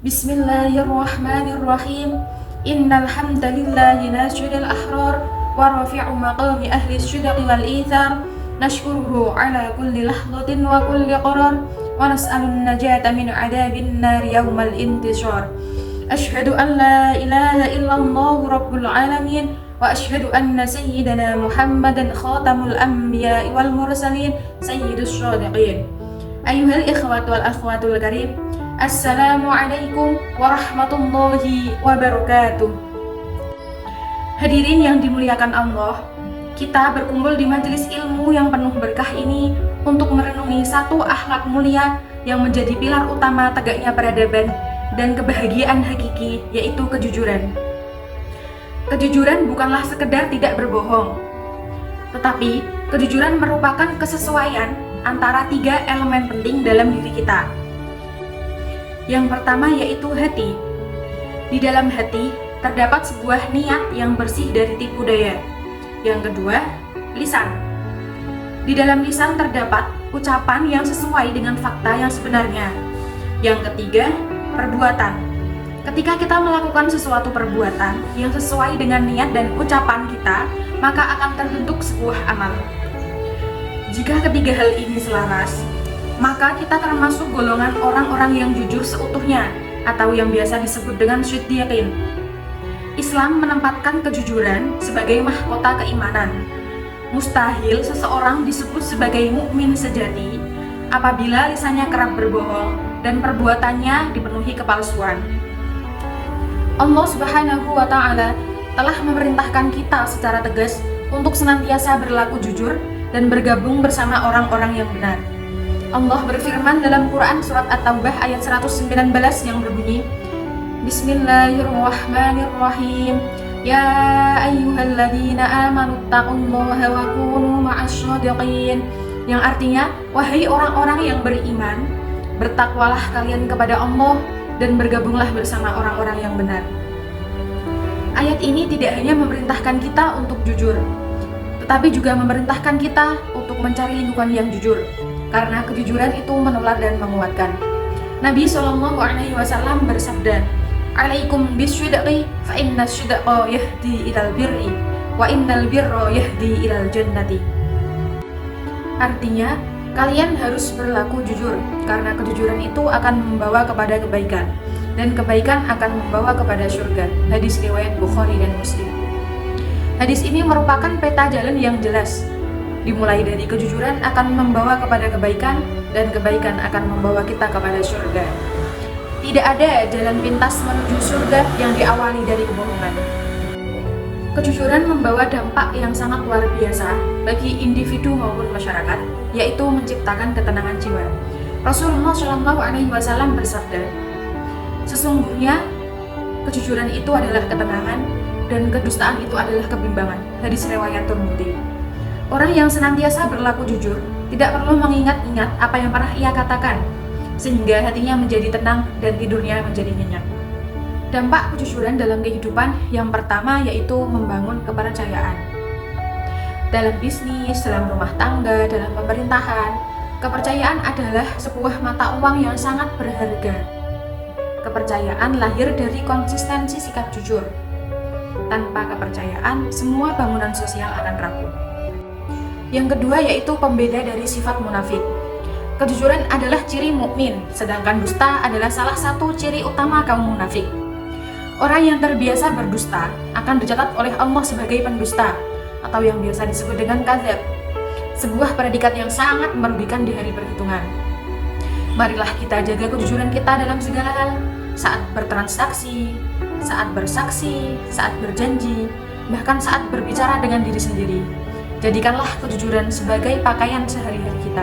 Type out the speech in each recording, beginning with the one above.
Bismillahirrahmanirrahim. Innal hamdalillahi nasyril ahrar wa rafi'u maqami ahli syidqi wal ithar. Nashkuruhu ala kulli lahzatin wa kulli qarar wa nas'alun najata min adabin nar yawmal intishar. Ashhadu an la ilaha illallah rabbul alamin wa ashhadu anna sayyidana Muhammadan khatamul anbiya'i wal mursalin sayyidus shadiqin. Ayyuhal ikhwat wal akhwatul karim, Assalamualaikum warahmatullahi wabarakatuh. Hadirin yang dimuliakan Allah, kita berkumpul di majelis ilmu yang penuh berkah ini untuk merenungi satu akhlak mulia yang menjadi pilar utama tegaknya peradaban dan kebahagiaan hakiki, yaitu kejujuran. Kejujuran bukanlah sekedar tidak berbohong, tetapi kejujuran merupakan kesesuaian antara tiga elemen penting dalam diri kita. Yang pertama yaitu hati. Di dalam hati terdapat sebuah niat yang bersih dari tipu daya. Yang kedua, lisan. Di dalam lisan terdapat ucapan yang sesuai dengan fakta yang sebenarnya. Yang ketiga, perbuatan. Ketika kita melakukan sesuatu perbuatan yang sesuai dengan niat dan ucapan kita, maka akan terbentuk sebuah amal. Jika ketiga hal ini selaras, maka kita termasuk golongan orang-orang yang jujur seutuhnya, atau yang biasa disebut dengan shiddiqin. Islam menempatkan kejujuran sebagai mahkota keimanan. Mustahil seseorang disebut sebagai mukmin sejati apabila lisannya kerap berbohong dan perbuatannya dipenuhi kepalsuan. Allah Subhanahu wa Ta'ala telah memerintahkan kita secara tegas untuk senantiasa berlaku jujur dan bergabung bersama orang-orang yang benar. Allah berfirman dalam Quran surat At-Taubah ayat 119 yang berbunyi, Bismillahirrahmanirrahim. Ya ayyuhalladzina amanu taqullaha wa kunu ma'asyadiqin. Yang artinya, wahai orang-orang yang beriman, bertakwalah kalian kepada Allah dan bergabunglah bersama orang-orang yang benar. Ayat ini tidak hanya memerintahkan kita untuk jujur, tetapi juga memerintahkan kita untuk mencari lingkungan yang jujur, karena kejujuran itu menular dan menguatkan. Nabi SAW bersabda, Alaikum bisyidqi fa inna syidqa yahdi ilal birri wa innal birra yahdi ilal jannati. Artinya, kalian harus berlaku jujur, karena kejujuran itu akan membawa kepada kebaikan, dan kebaikan akan membawa kepada surga. Hadis riwayat Bukhari dan Muslim. Hadis ini merupakan peta jalan yang jelas. Dimulai dari kejujuran akan membawa kepada kebaikan, dan kebaikan akan membawa kita kepada surga. Tidak ada jalan pintas menuju surga yang diawali dari kebohongan. Kejujuran membawa dampak yang sangat luar biasa bagi individu maupun masyarakat, yaitu menciptakan ketenangan jiwa. Rasulullah SAW bersabda, sesungguhnya kejujuran itu adalah ketenangan dan kedustaan itu adalah kebimbangan. Hadis riwayat Tirmidzi. Orang yang senantiasa berlaku jujur tidak perlu mengingat-ingat apa yang pernah ia katakan, sehingga hatinya menjadi tenang dan tidurnya menjadi nyenyak. Dampak kejujuran dalam kehidupan yang pertama yaitu membangun kepercayaan. Dalam bisnis, dalam rumah tangga, dalam pemerintahan, kepercayaan adalah sebuah mata uang yang sangat berharga. Kepercayaan lahir dari konsistensi sikap jujur. Tanpa kepercayaan, semua bangunan sosial akan rapuh. Yang kedua yaitu pembeda dari sifat munafik. Kejujuran adalah ciri mukmin, sedangkan dusta adalah salah satu ciri utama kaum munafik. Orang yang terbiasa berdusta akan dicatat oleh Allah sebagai pendusta, atau yang biasa disebut dengan kadzab. Sebuah predikat yang sangat merugikan di hari perhitungan. Marilah kita jaga kejujuran kita dalam segala hal, saat bertransaksi, saat bersaksi, saat berjanji, bahkan saat berbicara dengan diri sendiri. Jadikanlah kejujuran sebagai pakaian sehari-hari kita.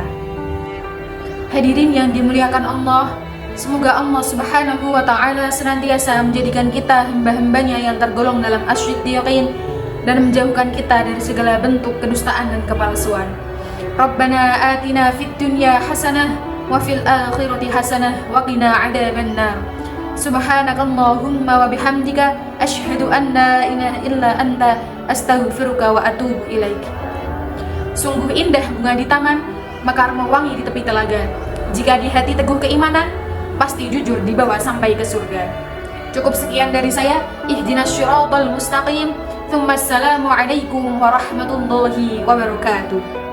Hadirin yang dimuliakan Allah, semoga Allah Subhanahu wa Ta'ala senantiasa menjadikan kita hamba-hambanya yang tergolong dalam asyiddiqin dan menjauhkan kita dari segala bentuk kedustaan dan kepalsuan. Rabbana atina fid dunya hasanah wa fil akhirati hasanah wa qina adzabannar. Subhanakallahumma wa bihamdika asyhadu an la ilaha illa anta astaghfiruka wa atubu ilaik. Sungguh indah bunga di taman, mekar mewangi di tepi telaga. Jika di hati teguh keimanan, pasti jujur dibawa sampai ke surga. Cukup sekian dari saya. Ihdinas syiratal mustaqim. Tsumma assalamu alaikum warahmatullahi wabarakatuh.